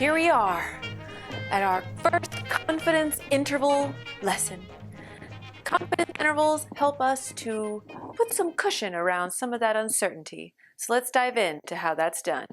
here we are at our first confidence interval lesson. Confidence intervals help us to put some cushion around some of that uncertainty. So let's dive into how that's done.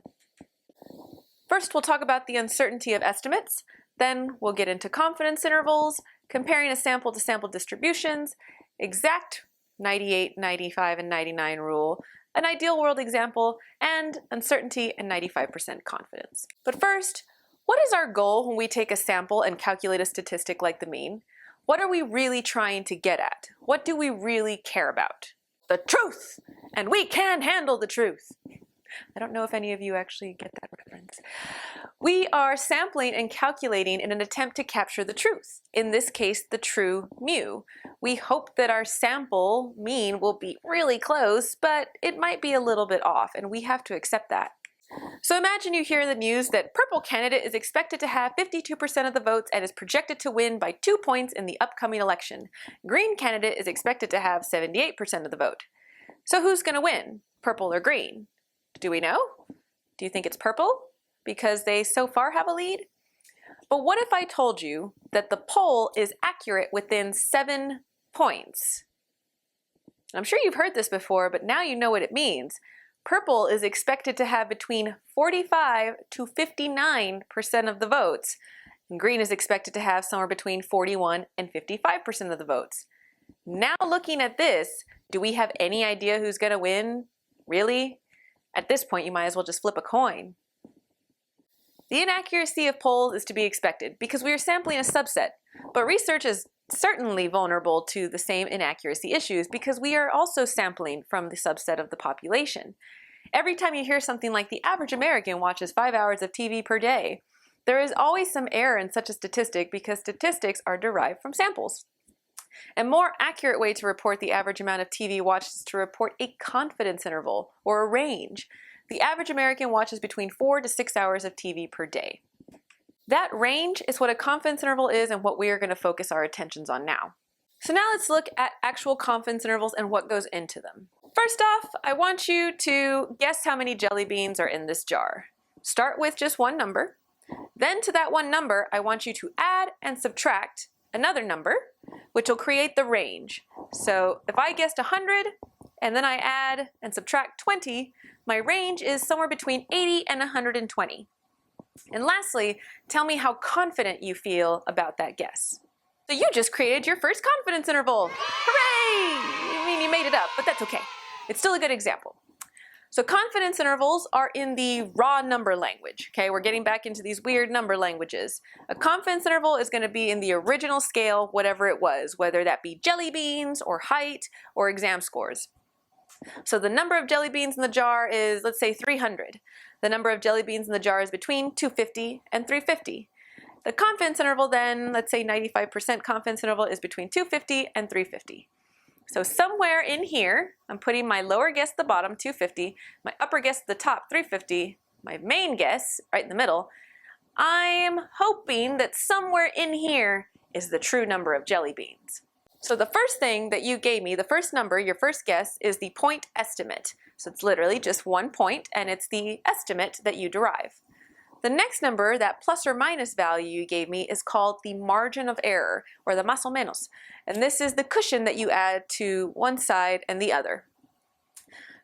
First, we'll talk about the uncertainty of estimates. Then we'll get into confidence intervals, comparing a sample to sample distributions, exact 98, 95, and 99 rule, an ideal world example, and uncertainty and 95% confidence. But first, what is our goal when we take a sample and calculate a statistic like the mean? What are we really trying to get at? What do we really care about? The truth! And we can handle the truth! I don't know if any of you actually get that reference. We are sampling and calculating in an attempt to capture the truth, in this case the true mu. We hope that our sample mean will be really close, but it might be a little bit off, and we have to accept that. So imagine you hear in the news that purple candidate is expected to have 52% of the votes and is projected to win by 2 points in the upcoming election. Green candidate is expected to have 78% of the vote. So who's going to win, purple or green? Do we know? Do you think it's purple because they so far have a lead? But what if I told you that the poll is accurate within 7 points? I'm sure you've heard this before, but now you know what it means. Purple is expected to have between 45 to 59% of the votes, and green is expected to have somewhere between 41 and 55% of the votes. Now looking at this, do we have any idea who's going to win? Really? At this point, you might as well just flip a coin. The inaccuracy of polls is to be expected because we are sampling a subset, but research is certainly vulnerable to the same inaccuracy issues because we are also sampling from the subset of the population. Every time you hear something like the average American watches 5 hours of TV per day, there is always some error in such a statistic because statistics are derived from samples. A more accurate way to report the average amount of TV watched is to report a confidence interval, or a range. The average American watches between 4 to 6 hours of TV per day. That range is what a confidence interval is and what we are going to focus our attentions on now. So now let's look at actual confidence intervals and what goes into them. First off, I want you to guess how many jelly beans are in this jar. Start with just one number. Then to that one number, I want you to add and subtract another number, which will create the range. So if I guessed 100 and then I add and subtract 20, my range is somewhere between 80 and 120. And lastly, tell me how confident you feel about that guess. So you just created your first confidence interval. Hooray! I mean, you made it up, but that's okay. It's still a good example. So confidence intervals are in the raw number language, okay? We're getting back into these weird number languages. A confidence interval is going to be in the original scale, whatever it was, whether that be jelly beans or height or exam scores. So the number of jelly beans in the jar is, let's say, 300. The number of jelly beans in the jar is between 250 and 350. The confidence interval then, let's say 95% confidence interval, is between 250 and 350. So somewhere in here, I'm putting my lower guess at the bottom, 250, my upper guess at the top, 350, my main guess right in the middle. I'm hoping that somewhere in here is the true number of jelly beans. So the first thing that you gave me, the first number, your first guess, is the point estimate. So it's literally just 1 point, and it's the estimate that you derive. The next number, that plus or minus value you gave me, is called the margin of error, or the más o menos. And this is the cushion that you add to one side and the other.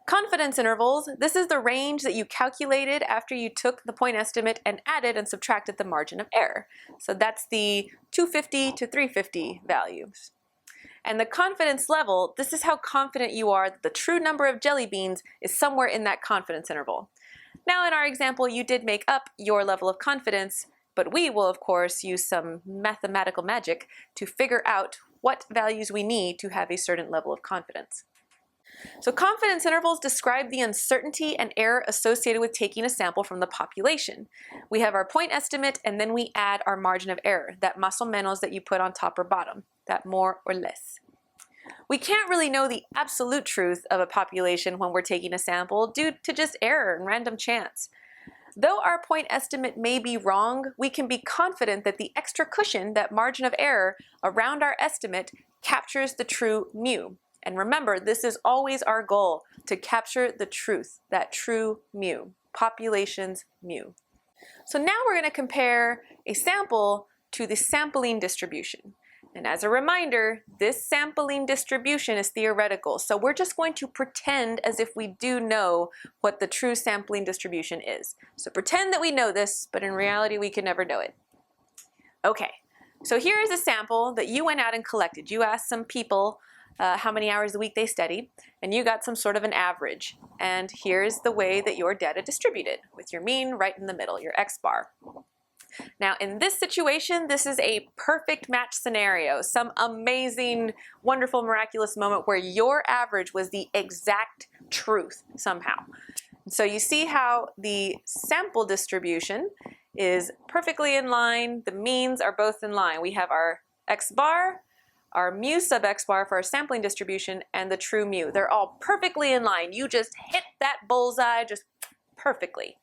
Confidence intervals, this is the range that you calculated after you took the point estimate and added and subtracted the margin of error. So that's the 250 to 350 values. And the confidence level, this is how confident you are that the true number of jelly beans is somewhere in that confidence interval. Now in our example, you did make up your level of confidence, but we will of course use some mathematical magic to figure out what values we need to have a certain level of confidence. So confidence intervals describe the uncertainty and error associated with taking a sample from the population. We have our point estimate and then we add our margin of error, that más o menos that you put on top or bottom, that more or less. We can't really know the absolute truth of a population when we're taking a sample due to just error and random chance. Though our point estimate may be wrong, we can be confident that the extra cushion, that margin of error around our estimate, captures the true mu. And remember, this is always our goal, to capture the truth, that true mu, population's mu. So now we're going to compare a sample to the sampling distribution. And as a reminder, this sampling distribution is theoretical, so we're just going to pretend as if we do know what the true sampling distribution is. So pretend that we know this, but in reality we can never know it. Okay, so here is a sample that you went out and collected. You asked some people how many hours a week they studied, and you got some sort of an average. And here's the way that your data distributed, with your mean right in the middle, your X bar. Now in this situation, this is a perfect match scenario, some amazing, wonderful, miraculous moment where your average was the exact truth somehow. So you see how the sample distribution is perfectly in line, the means are both in line. We have our X bar, our mu sub X bar for our sampling distribution, and the true mu. They're all perfectly in line. You just hit that bullseye just perfectly.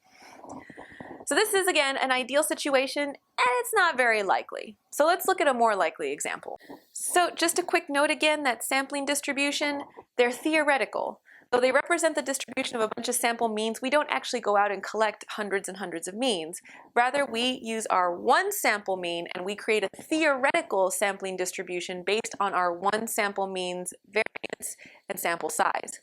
So this is, again, an ideal situation, and it's not very likely. So let's look at a more likely example. So just a quick note again, that sampling distribution, they're theoretical. Though they represent the distribution of a bunch of sample means, we don't actually go out and collect hundreds and hundreds of means. Rather, we use our one sample mean and we create a theoretical sampling distribution based on our one sample mean's variance and sample size.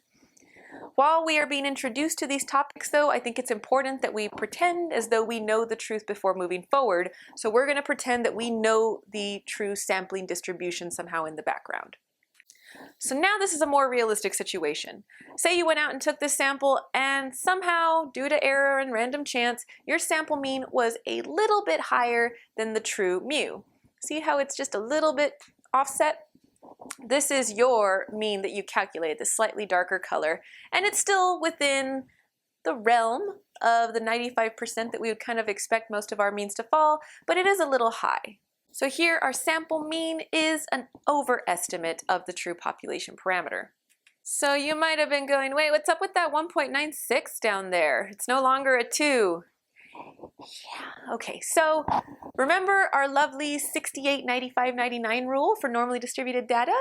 While we are being introduced to these topics, though, I think it's important that we pretend as though we know the truth before moving forward. So we're going to pretend that we know the true sampling distribution somehow in the background. So now this is a more realistic situation. Say you went out and took this sample and somehow, due to error and random chance, your sample mean was a little bit higher than the true mu. See how it's just a little bit offset? This is your mean that you calculated, the slightly darker color, and it's still within the realm of the 95% that we would kind of expect most of our means to fall, but it is a little high. So here our sample mean is an overestimate of the true population parameter. So you might have been going, wait, what's up with that 1.96 down there? It's no longer a 2. Yeah, okay, so remember our lovely 68, 95, 99 rule for normally distributed data?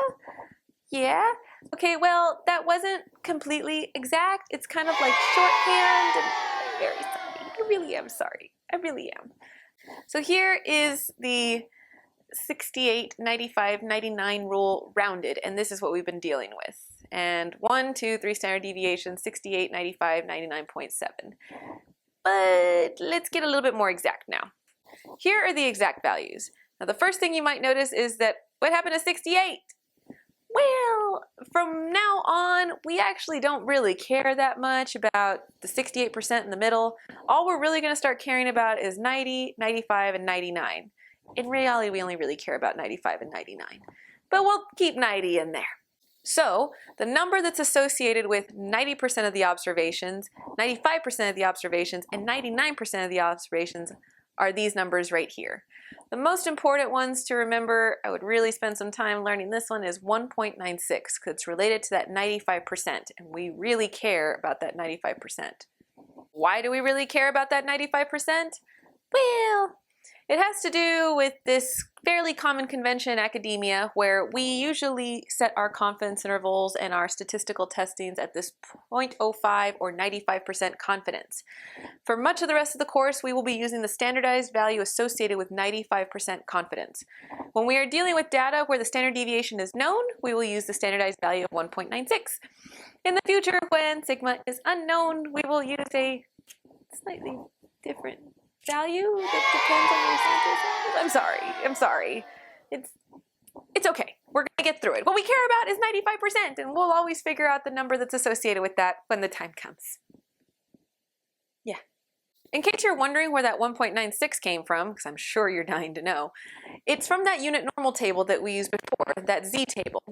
Yeah? Okay, well, that wasn't completely exact. It's kind of like shorthand, and I'm very sorry. I really am sorry. I really am. So here is the 68, 95, 99 rule rounded, and this is what we've been dealing with. And 1, 2, 3 standard deviations, 68, 95, 99.7. But let's get a little bit more exact now. Here are the exact values. Now the first thing you might notice is that what happened to 68? Well, from now on, we actually don't really care that much about the 68% in the middle. All we're really going to start caring about is 90, 95, and 99. In reality, we only really care about 95 and 99. But we'll keep 90 in there. So the number that's associated with 90% of the observations, 95% of the observations, and 99% of the observations are these numbers right here. The most important ones to remember, I would really spend some time learning this one, is 1.96, because it's related to that 95%, and we really care about that 95%. Why do we really care about that 95%? Well, it has to do with this fairly common convention in academia where we usually set our confidence intervals and our statistical testings at this 0.05 or 95% confidence. For much of the rest of the course, we will be using the standardized value associated with 95% confidence. When we are dealing with data where the standard deviation is known, we will use the standardized value of 1.96. In the future, when sigma is unknown, we will use a slightly different value that depends on your sample size. I'm sorry. It's okay. We're gonna get through it. What we care about is 95%, and we'll always figure out the number that's associated with that when the time comes. Yeah. In case you're wondering where that 1.96 came from, because I'm sure you're dying to know, it's from that unit normal table that we used before, that Z table.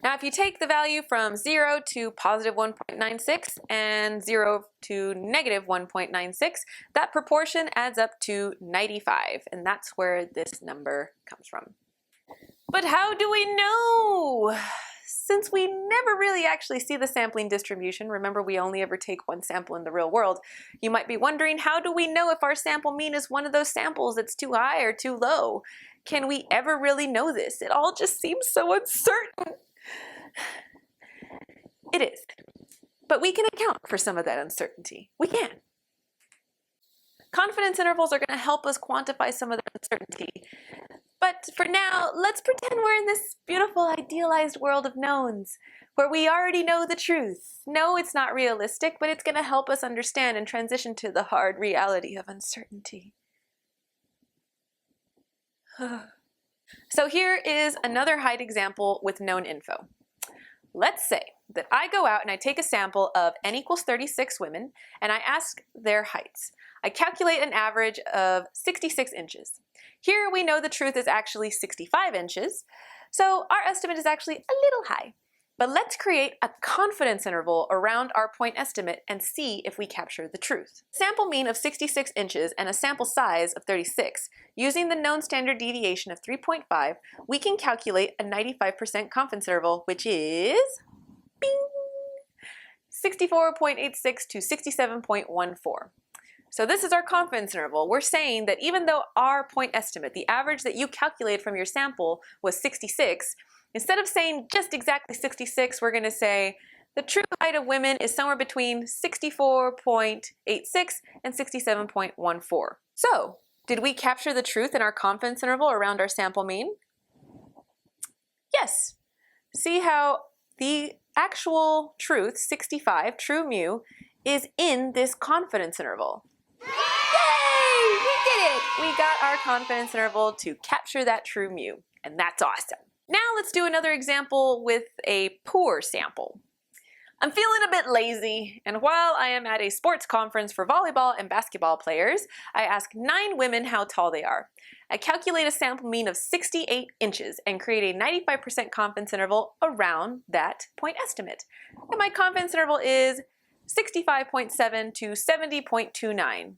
Now, if you take the value from 0 to positive 1.96 and 0 to negative 1.96, that proportion adds up to 95, and that's where this number comes from. But how do we know? Since we never really actually see the sampling distribution, remember we only ever take one sample in the real world, you might be wondering, how do we know if our sample mean is one of those samples that's too high or too low? Can we ever really know this? It all just seems so uncertain. It is, but we can account for some of that uncertainty. We can. Confidence intervals are going to help us quantify some of the uncertainty. But for now, let's pretend we're in this beautiful idealized world of knowns, where we already know the truth. No, it's not realistic, but it's going to help us understand and transition to the hard reality of uncertainty. So here is another height example with known info. Let's say that I go out and I take a sample of n equals 36 women and I ask their heights. I calculate an average of 66 inches. Here we know the truth is actually 65 inches, so our estimate is actually a little high. But let's create a confidence interval around our point estimate and see if we capture the truth. Sample mean of 66 inches and a sample size of 36. Using the known standard deviation of 3.5, we can calculate a 95% confidence interval, which is bing, 64.86 to 67.14. So this is our confidence interval. We're saying that even though our point estimate, the average that you calculated from your sample, was 66, instead of saying just exactly 66, we're going to say the true height of women is somewhere between 64.86 and 67.14. So, did we capture the truth in our confidence interval around our sample mean? Yes. See how the actual truth, 65, true mu, is in this confidence interval. Yay! We did it! We got our confidence interval to capture that true mu, and that's awesome. Now let's do another example with a poor sample. I'm feeling a bit lazy, and while I am at a sports conference for volleyball and basketball players, I ask 9 women how tall they are. I calculate a sample mean of 68 inches and create a 95% confidence interval around that point estimate. And my confidence interval is 65.7 to 70.29.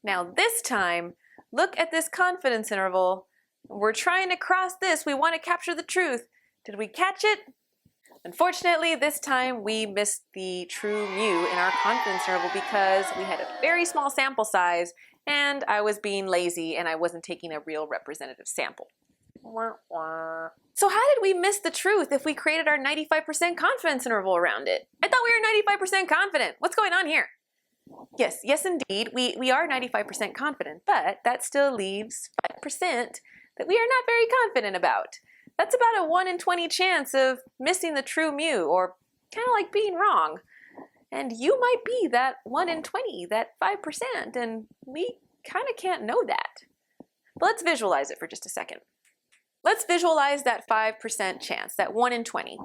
Now this time, look at this confidence interval. We're trying to cross this. We want to capture the truth. Did we catch it? Unfortunately, this time we missed the true mu in our confidence interval because we had a very small sample size and I was being lazy and I wasn't taking a real representative sample. So how did we miss the truth if we created our 95% confidence interval around it? I thought we were 95% confident. What's going on here? Yes indeed, we are 95% confident, but that still leaves 5% that we are not very confident about. That's about a 1 in 20 chance of missing the true mu, or kind of like being wrong. And you might be that 1 in 20, that 5%, and we kind of can't know that. But let's visualize it for just a second. Let's visualize that 5% chance, that 1 in 20.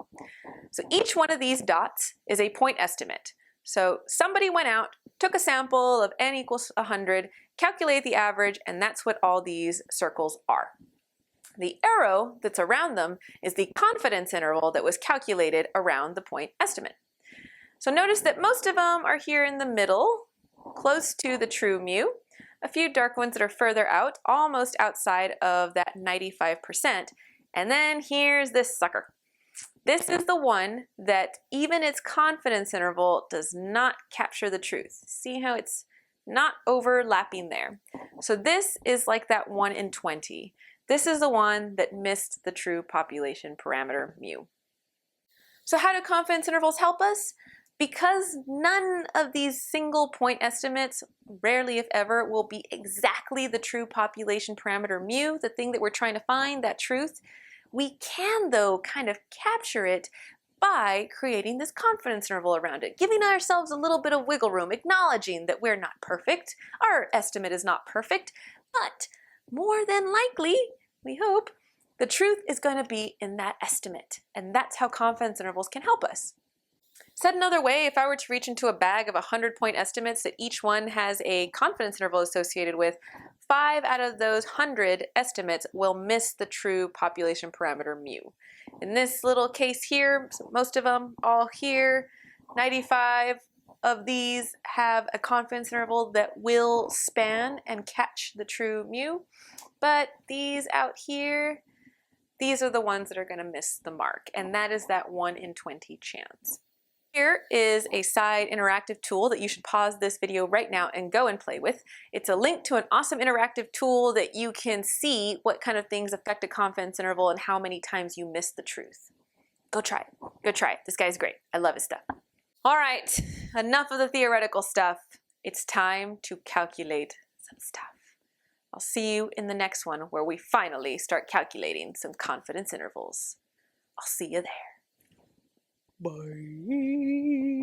So each one of these dots is a point estimate. So somebody went out, took a sample of n equals 100, calculated the average, and that's what all these circles are. The arrow that's around them is the confidence interval that was calculated around the point estimate. So notice that most of them are here in the middle, close to the true mu. A few dark ones that are further out, almost outside of that 95%. And then here's this sucker. This is the one that even its confidence interval does not capture the truth. See how it's not overlapping there. So this is like that 1 in 20. This is the one that missed the true population parameter mu. So how do confidence intervals help us? Because none of these single point estimates, rarely if ever, will be exactly the true population parameter mu, the thing that we're trying to find, that truth, we can though kind of capture it by creating this confidence interval around it, giving ourselves a little bit of wiggle room, acknowledging that we're not perfect, our estimate is not perfect, but more than likely, we hope, the truth is going to be in that estimate, and that's how confidence intervals can help us. Said another way, if I were to reach into a bag of 100-point estimates that each one has a confidence interval associated with, 5 out of those 100 estimates will miss the true population parameter mu. In this little case here, most of them all here, 95 of these have a confidence interval that will span and catch the true mu, but these out here, these are the ones that are going to miss the mark, and that is that 1 in 20 chance. Here is a side interactive tool that you should pause this video right now and go and play with. It's a link to an awesome interactive tool that you can see what kind of things affect a confidence interval and how many times you miss the truth. Go try it. Go try it. This guy's great. I love his stuff. All right, enough of the theoretical stuff. It's time to calculate some stuff. I'll see you in the next one where we finally start calculating some confidence intervals. I'll see you there. Bye.